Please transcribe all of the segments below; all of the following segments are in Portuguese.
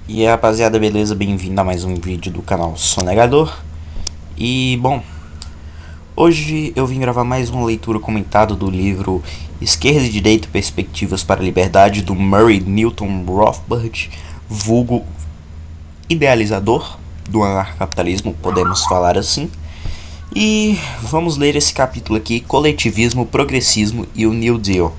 E aí, rapaziada, beleza? Bem-vindo a mais um vídeo do canal Sonegador. E bom, hoje eu vim gravar mais uma leitura comentada do livro Esquerda e Direita: Perspectivas para a Liberdade, do Murray Newton Rothbard, vulgo idealizador do anarcapitalismo, podemos falar assim. E vamos ler esse capítulo aqui: Coletivismo, Progressismo e o New Deal.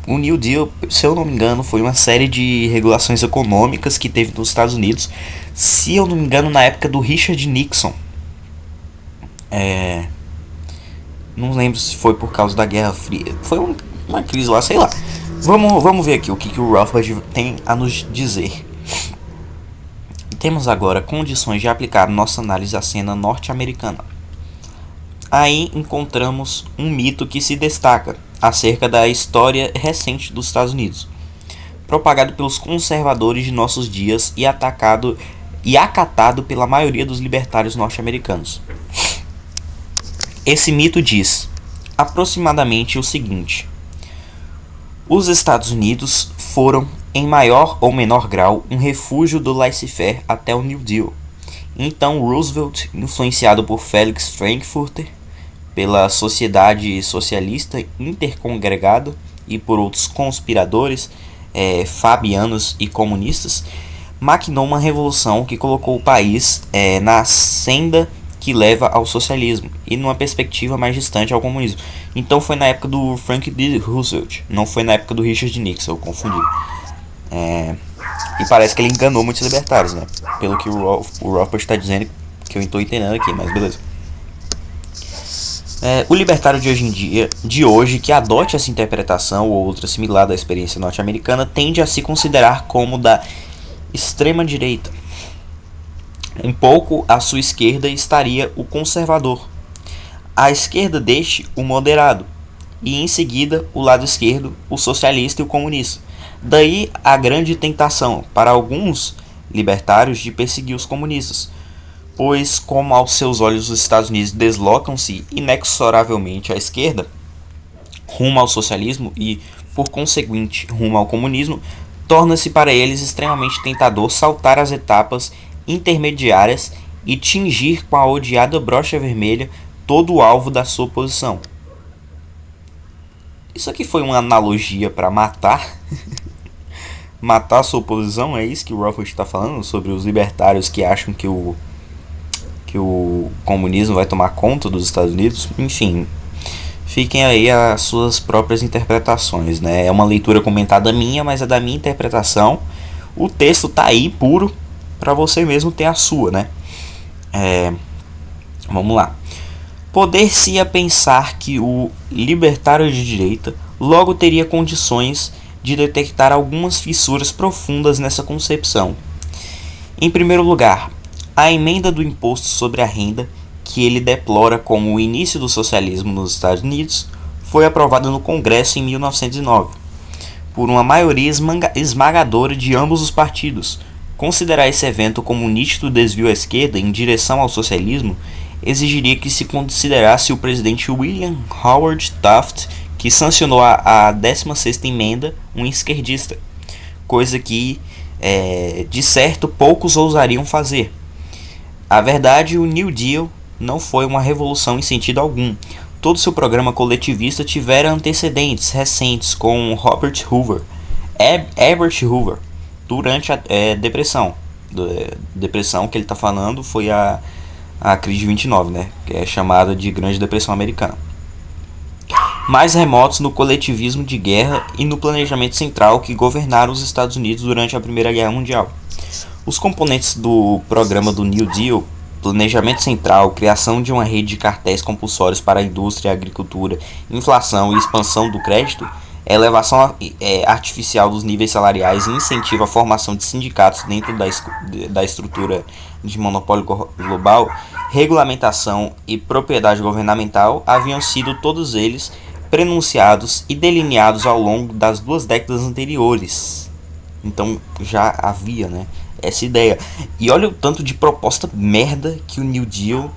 O New Deal, se eu não me engano, foi uma série de regulações econômicas que teve nos Estados Unidos, se eu não me engano, na época do Richard Nixon. Não lembro se foi por causa da Guerra Fria. Foi uma crise lá, sei lá. Vamos ver aqui o que o Rothbard tem a nos dizer. Temos agora condições de aplicar nossa análise à cena norte-americana. Aí encontramos um mito que se destaca acerca da história recente dos Estados Unidos, propagado pelos conservadores de nossos dias e atacado e acatado pela maioria dos libertários norte-americanos. Esse mito diz aproximadamente o seguinte: os Estados Unidos foram, em maior ou menor grau, um refúgio do laissez-faire até o New Deal. Então Roosevelt, influenciado por Felix Frankfurter, pela Sociedade Socialista Intercongregada e por outros conspiradores fabianos e comunistas, maquinou uma revolução que colocou o país na senda que leva ao socialismo e numa perspectiva mais distante ao comunismo. Então foi na época do Franklin D. Roosevelt, não foi na época do Richard Nixon, eu confundi. E parece que ele enganou muitos libertários, né? Pelo que o Rothbard está dizendo, que eu estou entendendo aqui, mas beleza. O libertário de hoje que adote essa interpretação ou outra similar da experiência norte-americana tende a se considerar como da extrema-direita. Um pouco à sua esquerda estaria o conservador, à esquerda deste o moderado, e em seguida o lado esquerdo o socialista e o comunista. Daí a grande tentação para alguns libertários de perseguir os comunistas, pois como aos seus olhos os Estados Unidos deslocam-se inexoravelmente à esquerda, rumo ao socialismo e, por conseguinte, rumo ao comunismo, torna-se para eles extremamente tentador saltar as etapas intermediárias e tingir com a odiada brocha vermelha todo o alvo da sua posição. Isso aqui foi uma analogia para matar? Matar a sua oposição? É isso que o Rothbard está falando sobre os libertários que acham que o comunismo vai tomar conta dos Estados Unidos? Enfim, fiquem aí as suas próprias interpretações, né? É uma leitura comentada minha, mas é da minha interpretação. O texto tá aí puro para você mesmo ter a sua, né? Vamos lá. Poder-se-ia pensar que o libertário de direita logo teria condições de detectar algumas fissuras profundas nessa concepção. Em primeiro lugar, a emenda do imposto sobre a renda, que ele deplora como o início do socialismo nos Estados Unidos, foi aprovada no Congresso em 1909, por uma maioria esmagadora de ambos os partidos. Considerar esse evento como um nítido desvio à esquerda em direção ao socialismo exigiria que se considerasse o presidente William Howard Taft, que sancionou a 16ª emenda, um esquerdista, coisa que, de certo, poucos ousariam fazer. A verdade, o New Deal não foi uma revolução em sentido algum. Todo seu programa coletivista tivera antecedentes recentes com Herbert Hoover, durante a depressão. Depressão que ele está falando foi a crise de 29, né? Que é chamada de Grande Depressão Americana. Mais remotos no coletivismo de guerra e no planejamento central que governaram os Estados Unidos durante a Primeira Guerra Mundial. Os componentes do programa do New Deal, planejamento central, criação de uma rede de cartéis compulsórios para a indústria e a agricultura, inflação e expansão do crédito, elevação artificial dos níveis salariais e incentivo à formação de sindicatos dentro da estrutura de monopólio global, regulamentação e propriedade governamental haviam sido todos eles prenunciados e delineados ao longo das 2 décadas anteriores. Então já havia, né, essa ideia. E olha o tanto de proposta merda que o New Deal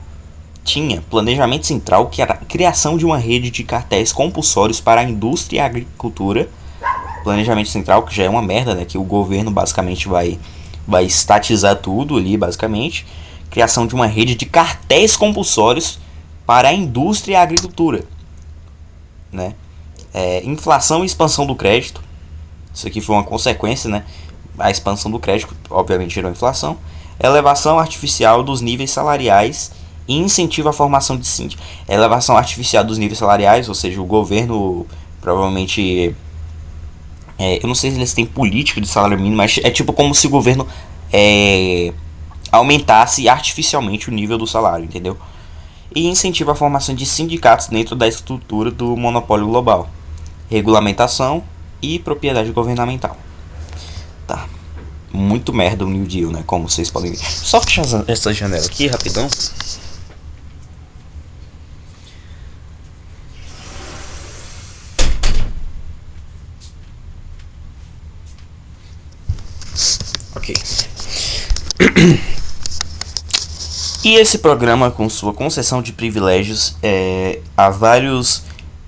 tinha. Planejamento central, que era a criação de uma rede de cartéis compulsórios para a indústria e a agricultura, planejamento central, que já é uma merda, né? Que o governo basicamente vai estatizar tudo ali, basicamente. Criação de uma rede de cartéis compulsórios para a indústria e a agricultura, né? Inflação e expansão do crédito. Isso aqui foi uma consequência, né? A expansão do crédito, obviamente, gerou inflação. Elevação artificial dos níveis salariais e incentivo à formação de síndicos. Elevação artificial dos níveis salariais, ou seja, o governo provavelmente... eu não sei se eles têm política de salário mínimo, mas é tipo como se o governo aumentasse artificialmente o nível do salário, entendeu? E incentiva a formação de sindicatos dentro da estrutura do monopólio global. Regulamentação e propriedade governamental. Tá. Muito merda o New Deal, né? Como vocês podem ver. Só fechar essa janela aqui, rapidão. Ok. E esse programa, com sua concessão de privilégios a vários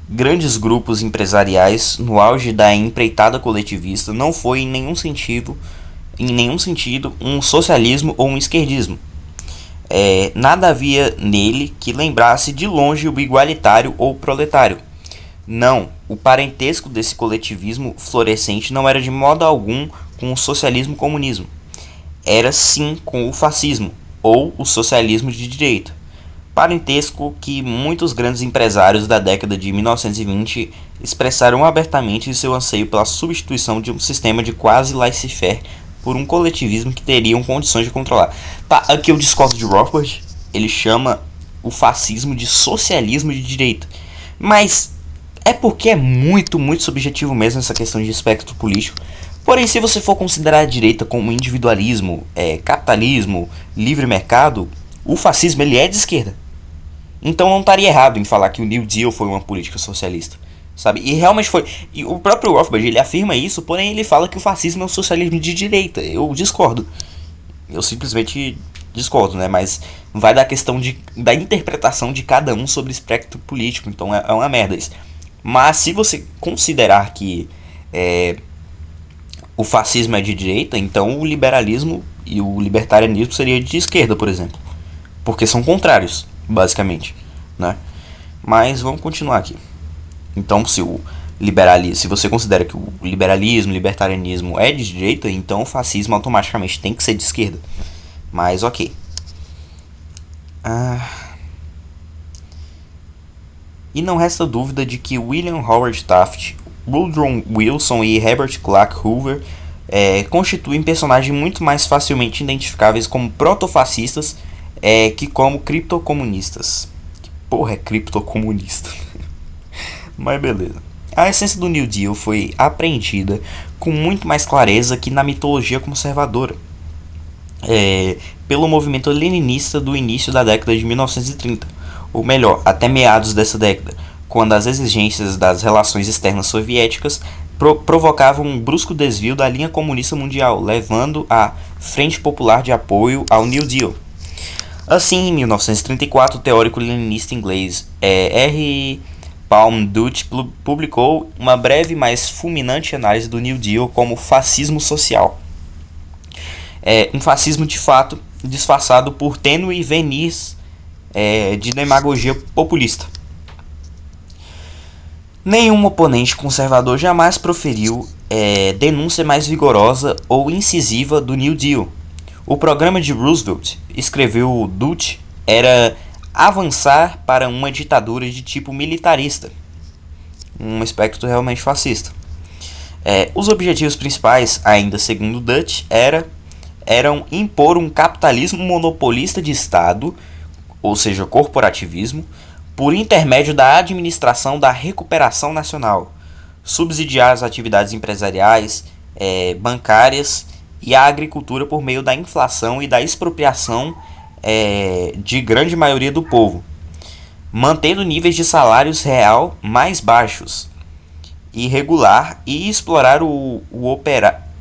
grandes grupos empresariais no auge da empreitada coletivista, não foi em nenhum sentido um socialismo ou um esquerdismo. Nada havia nele que lembrasse de longe o igualitário ou o proletário. Não, o parentesco desse coletivismo florescente não era de modo algum com o socialismo-comunismo. Era sim com o fascismo, ou o socialismo de direita. Parentesco que muitos grandes empresários da década de 1920 expressaram abertamente em seu anseio pela substituição de um sistema de quase laissez-faire por um coletivismo que teriam condições de controlar. Tá, aqui eu discordo de Rothbard, ele chama o fascismo de socialismo de direita. Mas é porque é muito subjetivo mesmo essa questão de espectro político. Porém, se você for considerar a direita como individualismo, capitalismo, livre mercado, o fascismo ele é de esquerda. Então não estaria errado em falar que o New Deal foi uma política socialista, sabe? E realmente foi. E o próprio Rothbard ele afirma isso, porém ele fala que o fascismo é um socialismo de direita. Eu discordo. Eu simplesmente discordo, né? Mas vai da questão da interpretação de cada um sobre o espectro político. Então é uma merda isso. Mas se você considerar que o fascismo é de direita, então o liberalismo e o libertarianismo seria de esquerda, por exemplo. Porque são contrários, basicamente, né? Mas vamos continuar aqui. Então, se você considera que o liberalismo, o libertarianismo é de direita, então o fascismo automaticamente tem que ser de esquerda. Mas ok. E não resta dúvida de que William Howard Taft, Woodrow Wilson e Herbert Clark Hoover constituem personagens muito mais facilmente identificáveis como protofascistas que como criptocomunistas. Que porra é criptocomunista? Mas beleza. A essência do New Deal foi apreendida com muito mais clareza que na mitologia conservadora, pelo movimento leninista do início da década de 1930, ou melhor, até meados dessa década, quando as exigências das relações externas soviéticas provocavam um brusco desvio da linha comunista mundial, levando a Frente Popular de Apoio ao New Deal. Assim, em 1934, o teórico leninista inglês R. Palm Dutch publicou uma breve, mas fulminante análise do New Deal como fascismo social. Um fascismo de fato, disfarçado por tênue verniz de demagogia populista. Nenhum oponente conservador jamais proferiu denúncia mais vigorosa ou incisiva do New Deal. O programa de Roosevelt, escreveu Dutch, era avançar para uma ditadura de tipo militarista, um aspecto realmente fascista. Os objetivos principais, ainda segundo Dutch, eram impor um capitalismo monopolista de Estado, ou seja, corporativismo, por intermédio da administração da recuperação nacional, subsidiar as atividades empresariais, bancárias e a agricultura por meio da inflação e da expropriação de grande maioria do povo, mantendo níveis de salários real mais baixos, e regular e explorar o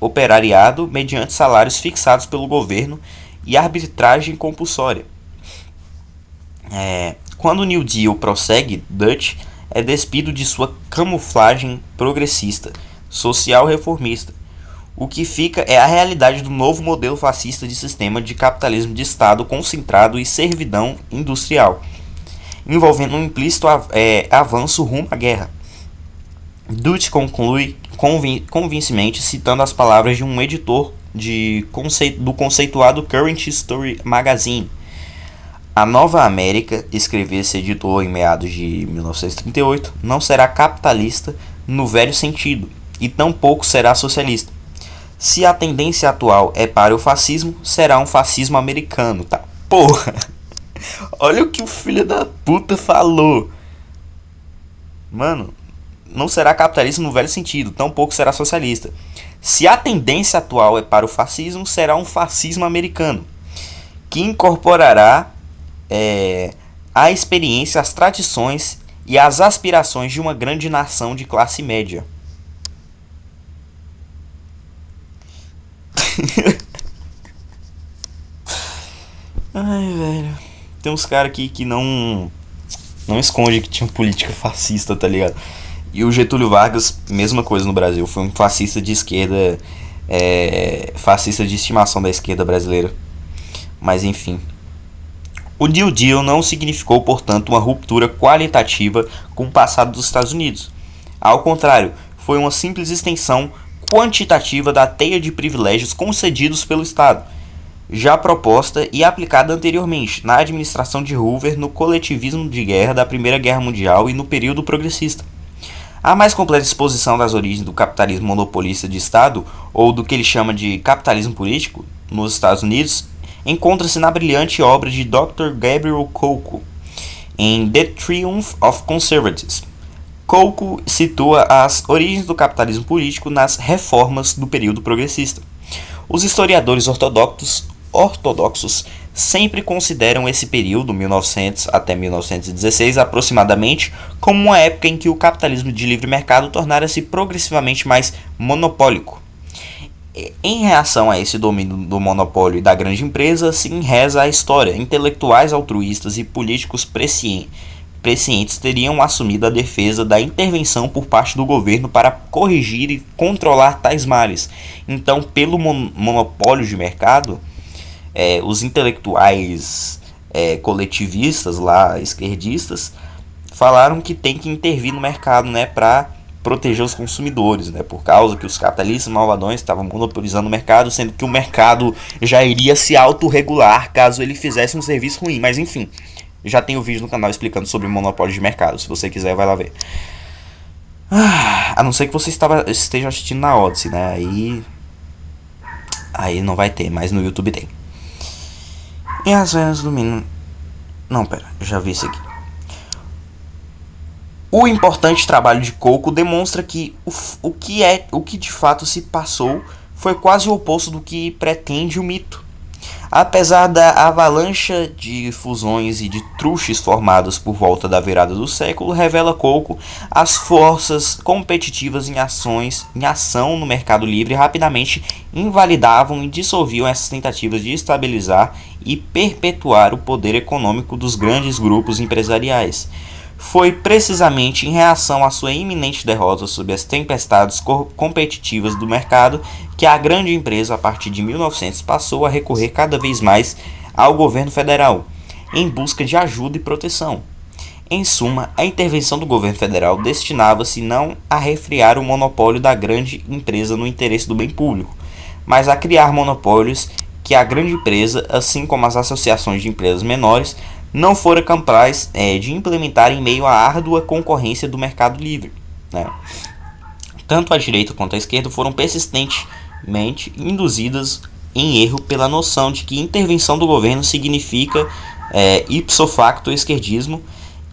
operariado mediante salários fixados pelo governo e arbitragem compulsória. Quando o New Deal prossegue, Dutch é despido de sua camuflagem progressista, social reformista. O que fica é a realidade do novo modelo fascista de sistema de capitalismo de Estado concentrado e servidão industrial, envolvendo um implícito avanço rumo à guerra. Dutch conclui convincentemente citando as palavras de um editor do conceituado Current Story Magazine. A Nova América, escreveu esse editor em meados de 1938, não será capitalista no velho sentido, e tampouco será socialista. Se a tendência atual é para o fascismo, será um fascismo americano, tá? Porra! Olha o que o filho da puta falou. Mano, não será capitalista no velho sentido, tampouco será socialista. Se a tendência atual é para o fascismo, será um fascismo americano, que incorporará a experiência, as tradições e as aspirações de uma grande nação de classe média. Ai, velho. Tem uns caras aqui que não esconde que tinha política fascista, tá ligado? E o Getúlio Vargas, mesma coisa no Brasil. Foi um fascista de esquerda, fascista de estimação da esquerda brasileira. Mas enfim. O New Deal não significou, portanto, uma ruptura qualitativa com o passado dos Estados Unidos. Ao contrário, foi uma simples extensão quantitativa da teia de privilégios concedidos pelo Estado, já proposta e aplicada anteriormente na administração de Hoover, no coletivismo de guerra da Primeira Guerra Mundial e no período progressista. A mais completa exposição das origens do capitalismo monopolista de Estado, ou do que ele chama de capitalismo político, nos Estados Unidos, encontra-se na brilhante obra de Dr. Gabriel Kolko, em The Triumph of Conservatism. Kolko situa as origens do capitalismo político nas reformas do período progressista. Os historiadores ortodoxos sempre consideram esse período, 1900 até 1916 aproximadamente, como uma época em que o capitalismo de livre mercado tornara-se progressivamente mais monopólico. Em reação a esse domínio do monopólio e da grande empresa, se enreza a história. Intelectuais altruístas e políticos prescientes teriam assumido a defesa da intervenção por parte do governo para corrigir e controlar tais males. Então, pelo monopólio de mercado, os intelectuais coletivistas, lá, esquerdistas, falaram que tem que intervir no mercado, né, para proteger os consumidores, né, por causa que os capitalistas malvadões estavam monopolizando o mercado, sendo que o mercado já iria se autorregular caso ele fizesse um serviço ruim. Mas enfim, já tem o vídeo no canal explicando sobre o monopólio de mercado. Se você quiser, vai lá ver. A não ser que você esteja assistindo na Odyssey, né? Aí não vai ter, mas no YouTube tem. E as vendas do menino... Não, pera, já vi isso aqui. O importante trabalho de Kolko demonstra que o que de fato se passou foi quase o oposto do que pretende o mito. Apesar da avalanche de fusões e de truches formadas por volta da virada do século, revela Kolko, as forças competitivas em ação no mercado livre rapidamente invalidavam e dissolviam essas tentativas de estabilizar e perpetuar o poder econômico dos grandes grupos empresariais. Foi precisamente em reação à sua iminente derrota sob as tempestades competitivas do mercado que a grande empresa, a partir de 1900, passou a recorrer cada vez mais ao governo federal, em busca de ajuda e proteção. Em suma, a intervenção do governo federal destinava-se não a refrear o monopólio da grande empresa no interesse do bem público, mas a criar monopólios que a grande empresa, assim como as associações de empresas menores, não fora capaz de implementar em meio à árdua concorrência do mercado livre, né? Tanto a direita quanto a esquerda foram persistentemente induzidas em erro pela noção de que intervenção do governo significa ipso facto esquerdismo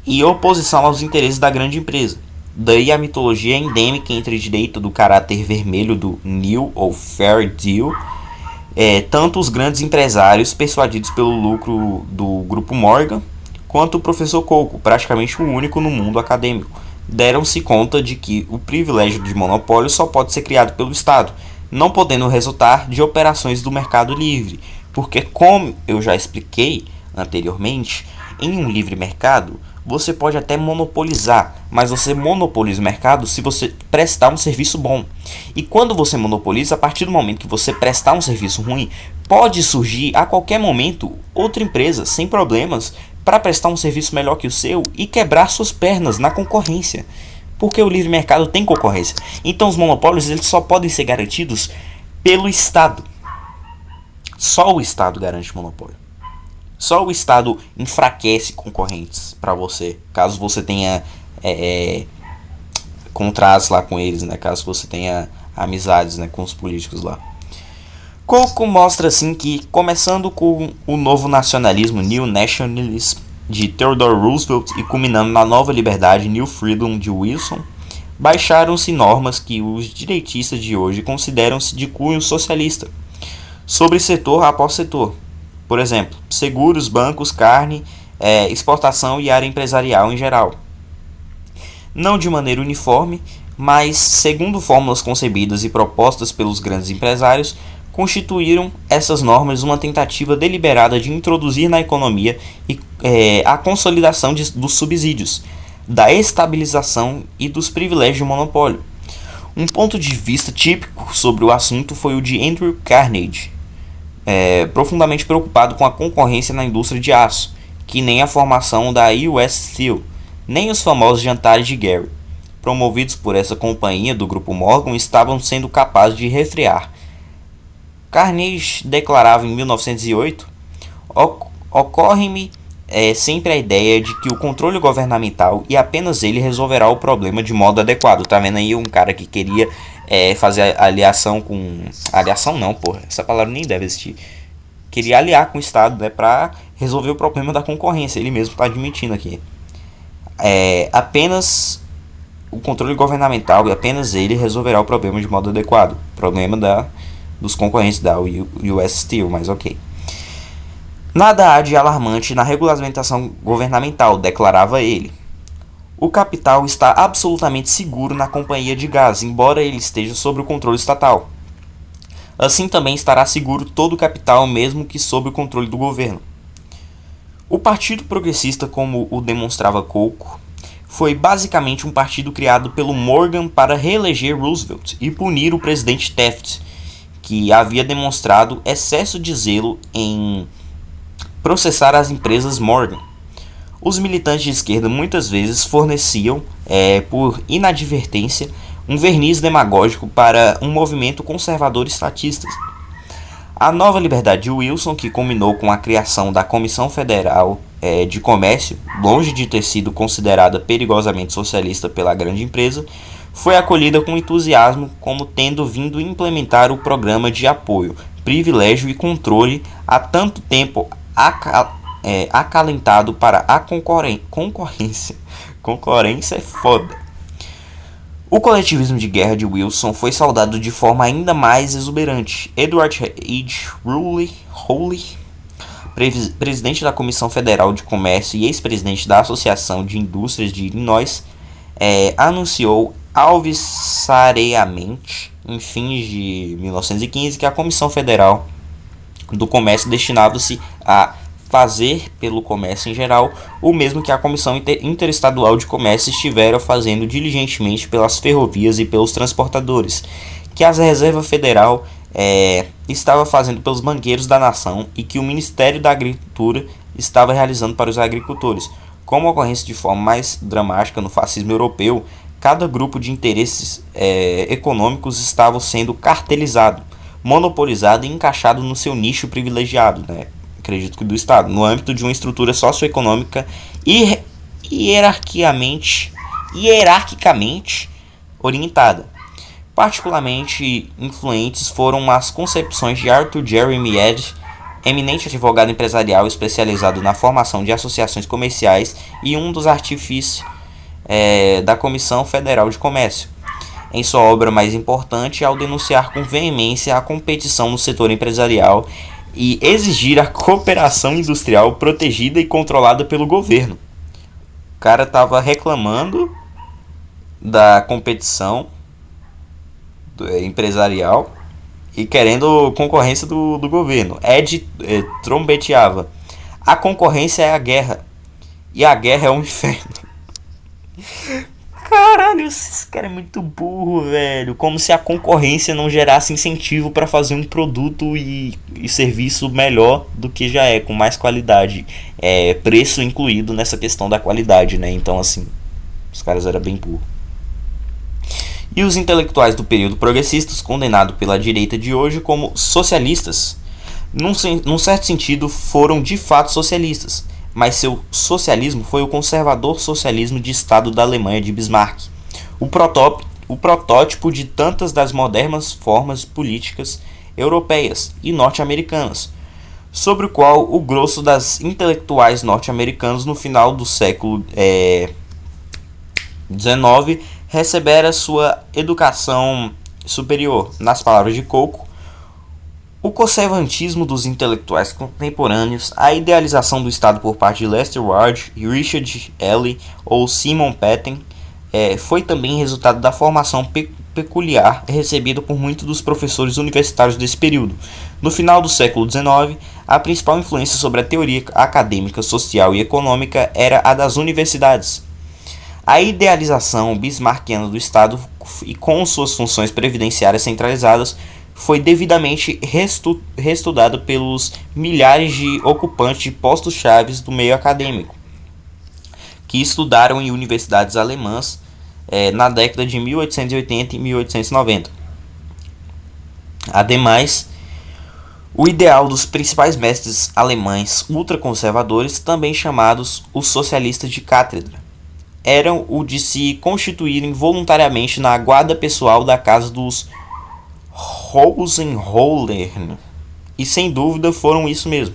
e oposição aos interesses da grande empresa. Daí a mitologia endêmica entre a direita do caráter vermelho do New ou Fair Deal. Tanto os grandes empresários persuadidos pelo lucro do Grupo Morgan, quanto o professor Kolko, praticamente o único no mundo acadêmico, deram-se conta de que o privilégio de monopólio só pode ser criado pelo Estado, não podendo resultar de operações do mercado livre, porque, como eu já expliquei anteriormente, em um livre mercado, você pode até monopolizar, mas você monopoliza o mercado se você prestar um serviço bom. E quando você monopoliza, a partir do momento que você prestar um serviço ruim, pode surgir a qualquer momento outra empresa sem problemas para prestar um serviço melhor que o seu e quebrar suas pernas na concorrência. Porque o livre mercado tem concorrência. Então os monopólios eles só podem ser garantidos pelo Estado. Só o Estado garante monopólio. Só o Estado enfraquece concorrentes para você, caso você tenha contratos lá com eles, né? Caso você tenha amizades, né, com os políticos lá. Coco mostra assim que, começando com o novo nacionalismo, New Nationalism, de Theodore Roosevelt, e culminando na nova liberdade, New Freedom, de Wilson, baixaram-se normas que os direitistas de hoje consideram-se de cunho socialista, sobre setor após setor. Por exemplo, seguros, bancos, carne, exportação e área empresarial em geral. Não de maneira uniforme, mas segundo fórmulas concebidas e propostas pelos grandes empresários, constituíram essas normas uma tentativa deliberada de introduzir na economia a consolidação dos subsídios, da estabilização e dos privilégios de monopólio. Um ponto de vista típico sobre o assunto foi o de Andrew Carnegie, profundamente preocupado com a concorrência na indústria de aço, que nem a formação da US Steel, nem os famosos jantares de Gary, promovidos por essa companhia do Grupo Morgan, estavam sendo capazes de refrear. Carnegie declarava em 1908: ocorre-me sempre a ideia de que o controle governamental e apenas ele resolverá o problema de modo adequado. Tá vendo aí um cara que queria fazer aliação com... Aliação não, porra, essa palavra nem deve existir. Queria aliar com o Estado, né, para resolver o problema da concorrência. Ele mesmo está admitindo aqui. Apenas o controle governamental e apenas ele resolverá o problema de modo adequado. Problema dos concorrentes da US Steel, mas ok. Nada há de alarmante na regulamentação governamental, declarava ele. O capital está absolutamente seguro na companhia de gás, embora ele esteja sob o controle estatal. Assim também estará seguro todo o capital, mesmo que sob o controle do governo. O Partido Progressista, como o demonstrava Coco, foi basicamente um partido criado pelo Morgan para reeleger Roosevelt e punir o presidente Taft, que havia demonstrado excesso de zelo em processar as empresas Morgan. Os militantes de esquerda muitas vezes forneciam, por inadvertência, um verniz demagógico para um movimento conservador estatista. A nova liberdade de Wilson, que culminou com a criação da Comissão Federal de Comércio, longe de ter sido considerada perigosamente socialista pela grande empresa, foi acolhida com entusiasmo como tendo vindo implementar o programa de apoio, privilégio e controle há tanto tempo acalentado para a concorrência. Concorrência é foda. O coletivismo de guerra de Wilson foi saudado de forma ainda mais exuberante. Edward H. Hawley, presidente da Comissão Federal de Comércio e ex-presidente da Associação de Indústrias de Illinois, anunciou alvissareiramente, em fins de 1915, que a Comissão Federal do Comércio destinava-se a fazer pelo comércio em geral o mesmo que a Comissão Interestadual de Comércio estivera fazendo diligentemente pelas ferrovias e pelos transportadores, que a Reserva Federal estava fazendo pelos banqueiros da nação e que o Ministério da Agricultura estava realizando para os agricultores. Como ocorrência de forma mais dramática no fascismo europeu, cada grupo de interesses econômicos estava sendo cartelizado, monopolizado e encaixado no seu nicho privilegiado, né? Acredito que do Estado, no âmbito de uma estrutura socioeconômica hierarquicamente orientada. Particularmente influentes foram as concepções de Arthur Jeremy Eddy, eminente advogado empresarial especializado na formação de associações comerciais e um dos artífices da Comissão Federal de Comércio, em sua obra mais importante, ao denunciar com veemência a competição no setor empresarial e exigir a cooperação industrial protegida e controlada pelo governo. O cara estava reclamando da competição empresarial e querendo concorrência do governo. Ed trombeteava: a concorrência é a guerra, e a guerra é um inferno. Caralho, esses caras é muito burro, velho. Como se a concorrência não gerasse incentivo para fazer um produto e serviço melhor do que já é, com mais qualidade. Preço incluído nessa questão da qualidade, né? Então, assim, os caras eram bem burros. E os intelectuais do período progressista, condenados pela direita de hoje como socialistas, num certo sentido, foram de fato socialistas, mas seu socialismo foi o conservador socialismo de Estado da Alemanha de Bismarck, o protótipo de tantas das modernas formas políticas europeias e norte-americanas, sobre o qual o grosso das intelectuais norte-americanos no final do século XIX recebera sua educação superior. Nas palavras de Coco, o conservatismo dos intelectuais contemporâneos, a idealização do Estado por parte de Lester Ward, Richard Elley ou Simon Patten, foi também resultado da formação peculiar recebida por muitos dos professores universitários desse período. No final do século XIX, a principal influência sobre a teoria acadêmica, social e econômica era a das universidades. A idealização bismarckiana do Estado e com suas funções previdenciárias centralizadas foi devidamente reestudada pelos milhares de ocupantes de postos-chave do meio acadêmico, que estudaram em universidades alemãs na década de 1880 e 1890. Ademais, o ideal dos principais mestres alemães ultraconservadores, também chamados os socialistas de cátedra, eram o de se constituírem voluntariamente na guarda pessoal da casa dos Hohenzollern, e sem dúvida foram isso mesmo.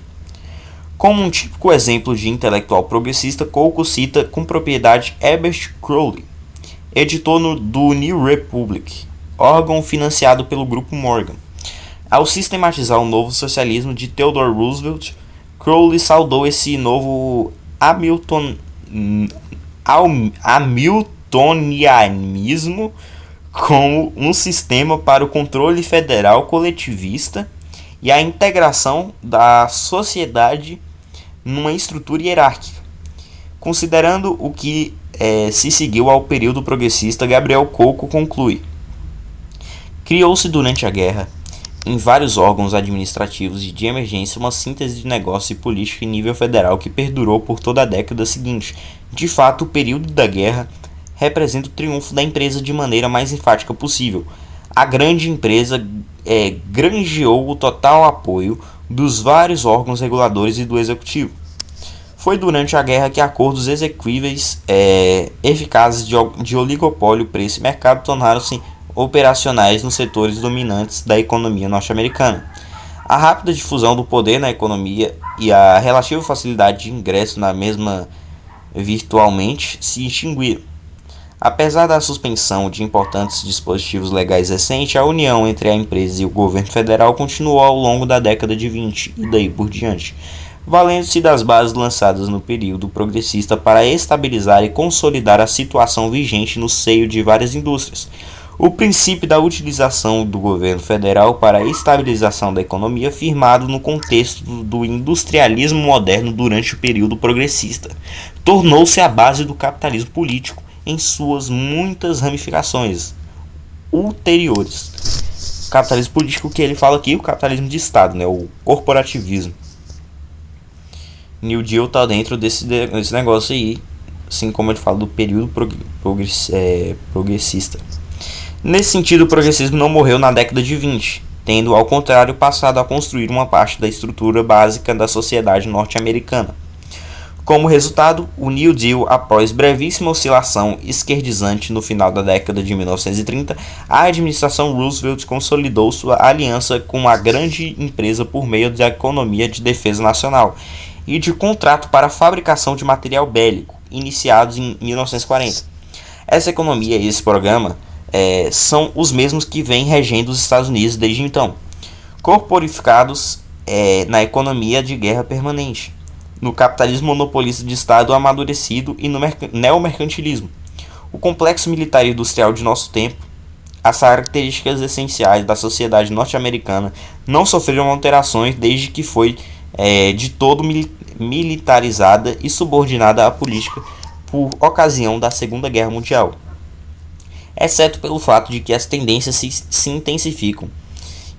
Como um típico exemplo de intelectual progressista, Coco cita com propriedade Herbert Croly, editor do New Republic, órgão financiado pelo Grupo Morgan. Ao sistematizar o novo socialismo de Theodore Roosevelt, Croly saudou esse novo hamiltonianismo como um sistema para o controle federal coletivista e a integração da sociedade numa estrutura hierárquica. Considerando o que se seguiu ao período progressista, Gabriel Coco conclui: criou-se durante a guerra, em vários órgãos administrativos e de emergência, uma síntese de negócio e política em nível federal que perdurou por toda a década seguinte. De fato, o período da guerra representa o triunfo da empresa de maneira mais enfática possível. A grande empresa granjeou o total apoio dos vários órgãos reguladores e do executivo. Foi durante a guerra que acordos execuíveis eficazes de oligopólio, preço e mercado tornaram-se operacionais nos setores dominantes da economia norte-americana. A rápida difusão do poder na economia e a relativa facilidade de ingresso na mesma virtualmente se extinguiram. Apesar da suspensão de importantes dispositivos legais recente, a união entre a empresa e o governo federal continuou ao longo da década de 20 e daí por diante, valendo-se das bases lançadas no período progressista para estabilizar e consolidar a situação vigente no seio de várias indústrias. O princípio da utilização do governo federal para a estabilização da economia, firmado no contexto do industrialismo moderno durante o período progressista, tornou-se a base do capitalismo político em suas muitas ramificações ulteriores. O capitalismo político que ele fala aqui, o capitalismo de Estado, né, o corporativismo. New Deal está dentro desse negócio aí, assim como ele fala do período progressista. Nesse sentido, o progressismo não morreu na década de 20, tendo, ao contrário, passado a construir uma parte da estrutura básica da sociedade norte-americana. Como resultado, o New Deal, após brevíssima oscilação esquerdizante no final da década de 1930, a administração Roosevelt consolidou sua aliança com a grande empresa por meio da economia de defesa nacional e de contrato para a fabricação de material bélico, iniciados em 1940. Essa economia e esse programa são os mesmos que vêm regendo os Estados Unidos desde então, corporificados na economia de guerra permanente, no capitalismo monopolista de Estado amadurecido e no neomercantilismo. O complexo militar e industrial de nosso tempo, as características essenciais da sociedade norte-americana não sofreram alterações desde que foi de todo militarizada e subordinada à política por ocasião da Segunda Guerra Mundial, exceto pelo fato de que as tendências se intensificam.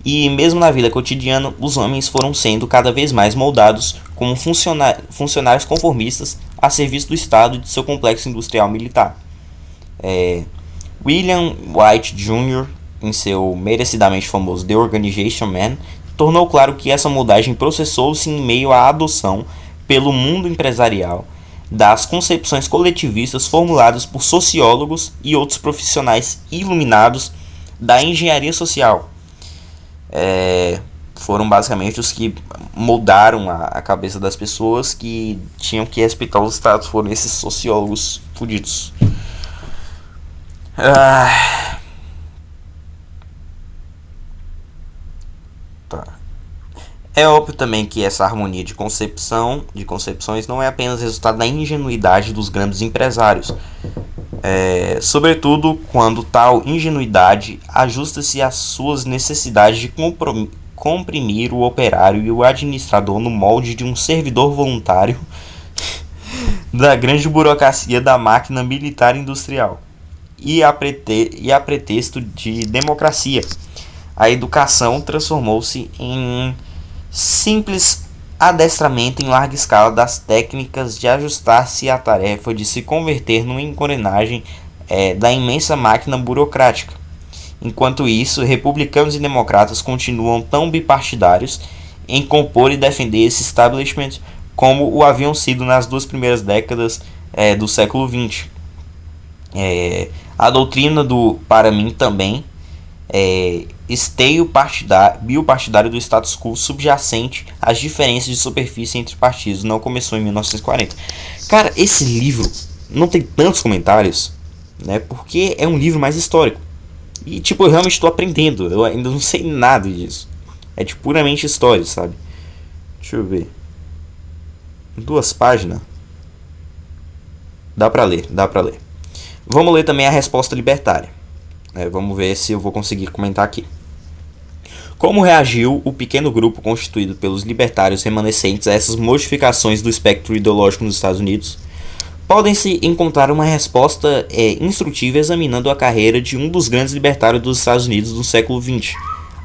E mesmo na vida cotidiana, os homens foram sendo cada vez mais moldados como funcionários conformistas a serviço do Estado e de seu complexo industrial militar. William White Jr., em seu merecidamente famoso The Organization Man, tornou claro que essa moldagem processou-se em meio à adoção pelo mundo empresarial das concepções coletivistas formuladas por sociólogos e outros profissionais iluminados da engenharia social. Foram basicamente os que moldaram a cabeça das pessoas que tinham que respeitar os estados. Foram esses sociólogos fudidos. Tá. É óbvio também que essa harmonia de concepções não é apenas resultado da ingenuidade dos grandes empresários, sobretudo quando tal ingenuidade ajusta-se às suas necessidades de comprimir o operário e o administrador no molde de um servidor voluntário da grande burocracia da máquina militar industrial. E a pretexto de democracia, a educação transformou-se em simples adestramento em larga escala das técnicas de ajustar-se à tarefa de se converter numa engrenagem da imensa máquina burocrática. Enquanto isso, republicanos e democratas continuam tão bipartidários em compor e defender esse establishment como o haviam sido nas 2 primeiras décadas do século XX. A doutrina do para mim também esteio biopartidário do status quo subjacente às diferenças de superfície entre partidos não começou em 1940. Cara, esse livro não tem tantos comentários, né, porque é um livro mais histórico. E tipo, eu realmente estou aprendendo, eu ainda não sei nada disso. É tipo puramente história, sabe? Deixa eu ver. 2 páginas. Dá pra ler. Vamos ler também a resposta libertária. Vamos ver se eu vou conseguir comentar aqui. Como reagiu o pequeno grupo constituído pelos libertários remanescentes a essas modificações do espectro ideológico nos Estados Unidos? Podem-se encontrar uma resposta instrutiva examinando a carreira de um dos grandes libertários dos Estados Unidos do século XX,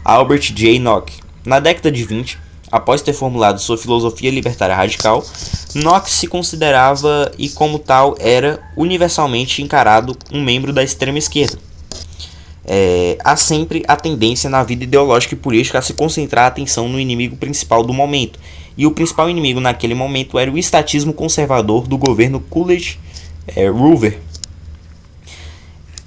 Albert J. Nock. Na década de 20, após ter formulado sua filosofia libertária radical, Nock se considerava e como tal era universalmente encarado um membro da extrema esquerda. Há sempre a tendência na vida ideológica e política a se concentrar a atenção no inimigo principal do momento, e o principal inimigo naquele momento era o estatismo conservador do governo Coolidge Hoover.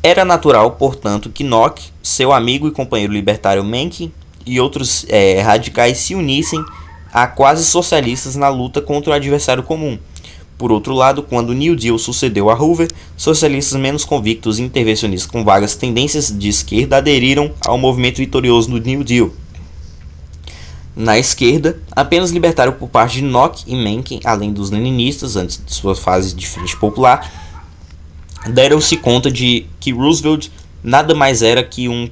Era natural, portanto, que Nock, seu amigo e companheiro libertário Mencken e outros radicais se unissem a quase socialistas na luta contra o adversário comum. Por outro lado, quando o New Deal sucedeu a Hoover, socialistas menos convictos e intervencionistas com vagas tendências de esquerda aderiram ao movimento vitorioso do New Deal. Na esquerda, apenas libertário por parte de Nock e Mencken, além dos leninistas, antes de sua fase de frente popular, deram-se conta de que Roosevelt nada mais era que um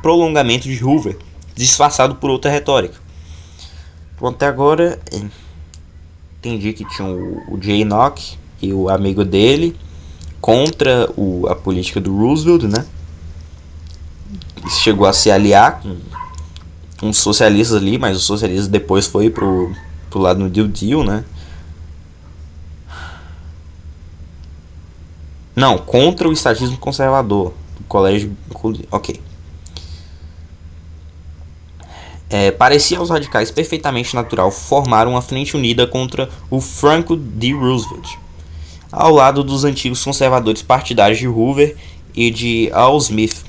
prolongamento de Hoover, disfarçado por outra retórica. Bom, até agora entendi que tinha o J. Nock e o amigo dele contra a política do Roosevelt, né? Chegou a se aliar com uns socialistas ali, mas os socialistas depois foi pro lado do New Deal, né? Não, contra o estatismo conservador do colégio. Ok. Parecia aos radicais perfeitamente natural formar uma frente unida contra o Franklin D. Roosevelt, ao lado dos antigos conservadores partidários de Hoover e de Al Smith.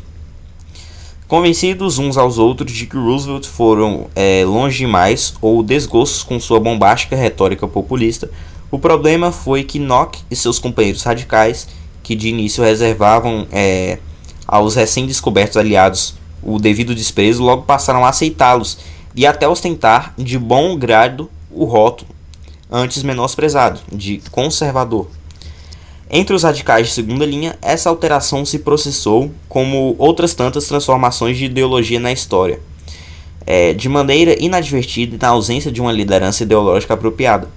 Convencidos uns aos outros de que Roosevelt foram longe demais ou desgostos com sua bombástica retórica populista, o problema foi que Nock e seus companheiros radicais, que de início reservavam aos recém-descobertos aliados o devido desprezo, logo passaram a aceitá-los e até ostentar de bom grado o rótulo, antes menosprezado, de conservador. Entre os radicais de segunda linha, essa alteração se processou como outras tantas transformações de ideologia na história. de maneira inadvertida e na ausência de uma liderança ideológica apropriada.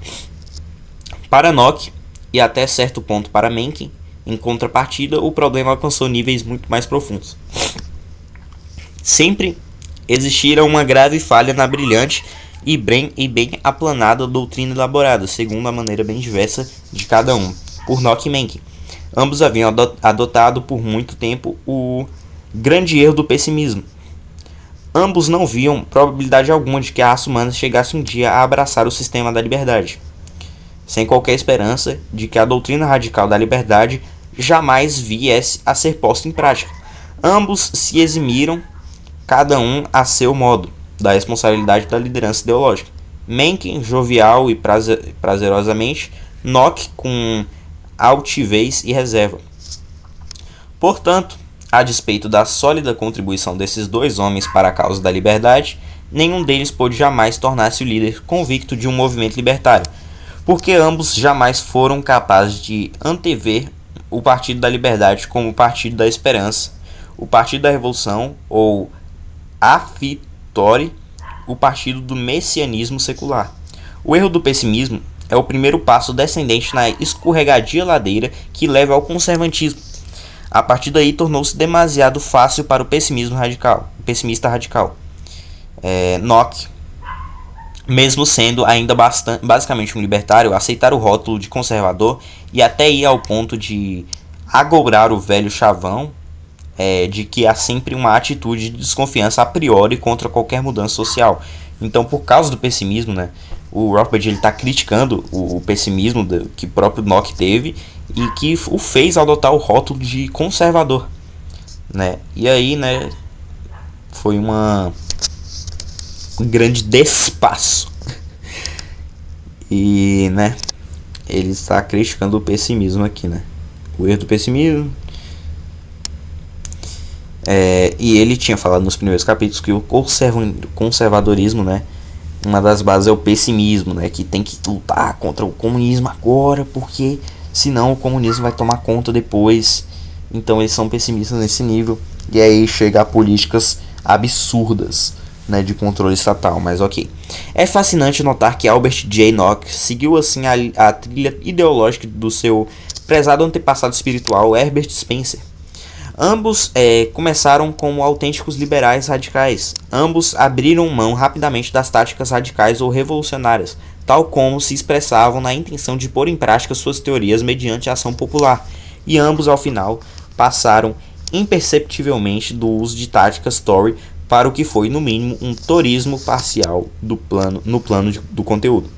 Para Nock, e até certo ponto para Mencken, em contrapartida, o problema alcançou níveis muito mais profundos. Sempre existira uma grave falha na brilhante e bem aplanada doutrina elaborada, segundo a maneira bem diversa de cada um, por Nock e Mencken. Ambos haviam adotado por muito tempo o grande erro do pessimismo. Ambos não viam probabilidade alguma de que a raça humana chegasse um dia a abraçar o sistema da liberdade, sem qualquer esperança de que a doutrina radical da liberdade jamais viesse a ser posta em prática. Ambos se eximiram, cada um a seu modo, da responsabilidade da liderança ideológica. Mencken, jovial e prazerosamente, Nock com altivez e reserva. Portanto, a despeito da sólida contribuição desses dois homens para a causa da liberdade, nenhum deles pôde jamais tornar-se o líder convicto de um movimento libertário, porque ambos jamais foram capazes de antever o Partido da Liberdade como o Partido da Esperança, o Partido da Revolução ou a Vitória, o Partido do Messianismo Secular. O erro do pessimismo é o primeiro passo descendente na escorregadia ladeira que leva ao conservatismo. A partir daí tornou-se demasiado fácil para o pessimista radical. Nock, mesmo sendo ainda basicamente um libertário, aceitar o rótulo de conservador e até ir ao ponto de agourar o velho chavão de que há sempre uma atitude de desconfiança a priori contra qualquer mudança social. Então, por causa do pessimismo, né, o Rothbard está criticando o pessimismo que o próprio Nock teve e que o fez adotar o rótulo de conservador, né? E aí, né, foi um grande despasso. E, né, ele está criticando o pessimismo aqui, né? O erro do pessimismo. E ele tinha falado nos primeiros capítulos que o conservadorismo, né, uma das bases é o pessimismo, né, que tem que lutar contra o comunismo agora, porque senão o comunismo vai tomar conta depois. Então eles são pessimistas nesse nível. E aí chega a políticas absurdas, né, de controle estatal, mas ok. É fascinante notar que Albert J. Nock seguiu assim a trilha ideológica do seu prezado antepassado espiritual Herbert Spencer. Ambos começaram como autênticos liberais radicais. Ambos abriram mão rapidamente das táticas radicais ou revolucionárias, tal como se expressavam na intenção de pôr em prática suas teorias mediante a ação popular. E ambos, ao final, passaram imperceptivelmente do uso de táticas Tory para o que foi, no mínimo, um torismo parcial no plano do conteúdo.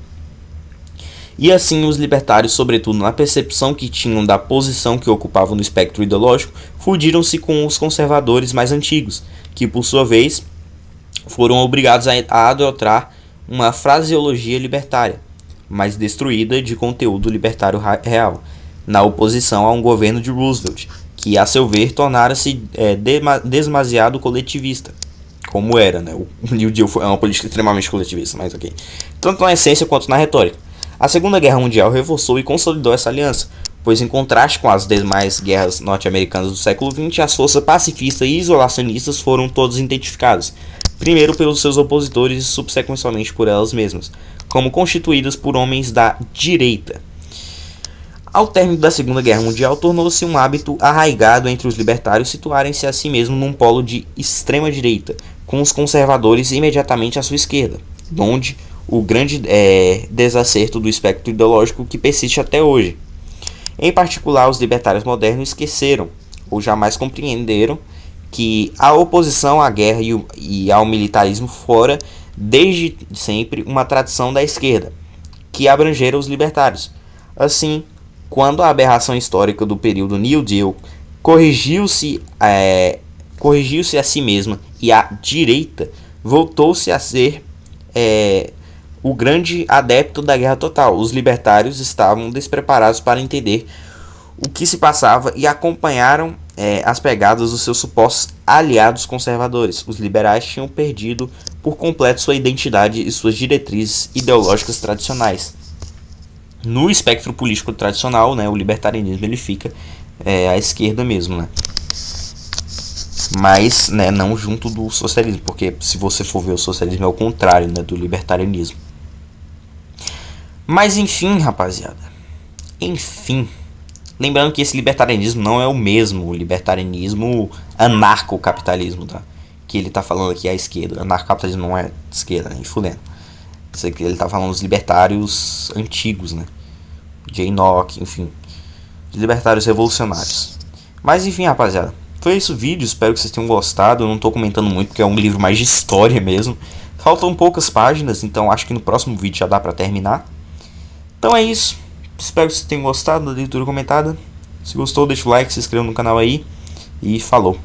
E assim os libertários, sobretudo na percepção que tinham da posição que ocupavam no espectro ideológico, fundiram-se com os conservadores mais antigos, que por sua vez foram obrigados a adotar uma fraseologia libertária, mas destruída de conteúdo libertário real, na oposição a um governo de Roosevelt, que a seu ver tornara-se demasiado coletivista, como era, né? O New Deal é uma política extremamente coletivista, mas ok. Tanto na essência quanto na retórica. A Segunda Guerra Mundial reforçou e consolidou essa aliança, pois em contraste com as demais guerras norte-americanas do século XX, as forças pacifistas e isolacionistas foram todas identificadas, primeiro pelos seus opositores e subsequentemente por elas mesmas, como constituídas por homens da direita. Ao término da Segunda Guerra Mundial, tornou-se um hábito arraigado entre os libertários situarem-se a si mesmos num polo de extrema direita, com os conservadores imediatamente à sua esquerda, onde o grande desacerto do espectro ideológico que persiste até hoje. Em particular, os libertários modernos esqueceram ou jamais compreenderam que a oposição à guerra e ao militarismo fora, desde sempre, uma tradição da esquerda, que abrangera os libertários. Assim, quando a aberração histórica do período New Deal corrigiu-se a si mesma e a direita voltou-se a ser o grande adepto da guerra total. Os libertários estavam despreparados para entender o que se passava e acompanharam as pegadas dos seus supostos aliados conservadores. Os liberais tinham perdido por completo sua identidade e suas diretrizes ideológicas tradicionais. No espectro político tradicional, né, o libertarianismo ele fica à esquerda mesmo, né? mas, né, não junto do socialismo, porque se você for ver o socialismo é o contrário, né, do libertarianismo. Mas enfim, rapaziada, enfim, lembrando que esse libertarianismo não é o mesmo libertarianismo anarcocapitalismo, tá? Que ele tá falando aqui à esquerda. Anarcocapitalismo não é esquerda, nem fudendo. Isso aqui ele tá falando dos libertários antigos, né? J. Locke, enfim, os libertários revolucionários. Mas enfim, rapaziada, foi isso o vídeo, espero que vocês tenham gostado. Eu não tô comentando muito porque é um livro mais de história mesmo. Faltam poucas páginas, então acho que no próximo vídeo já dá pra terminar. Então é isso, espero que vocês tenham gostado da leitura comentada. Se gostou, deixa o like, se inscreva no canal aí e falou.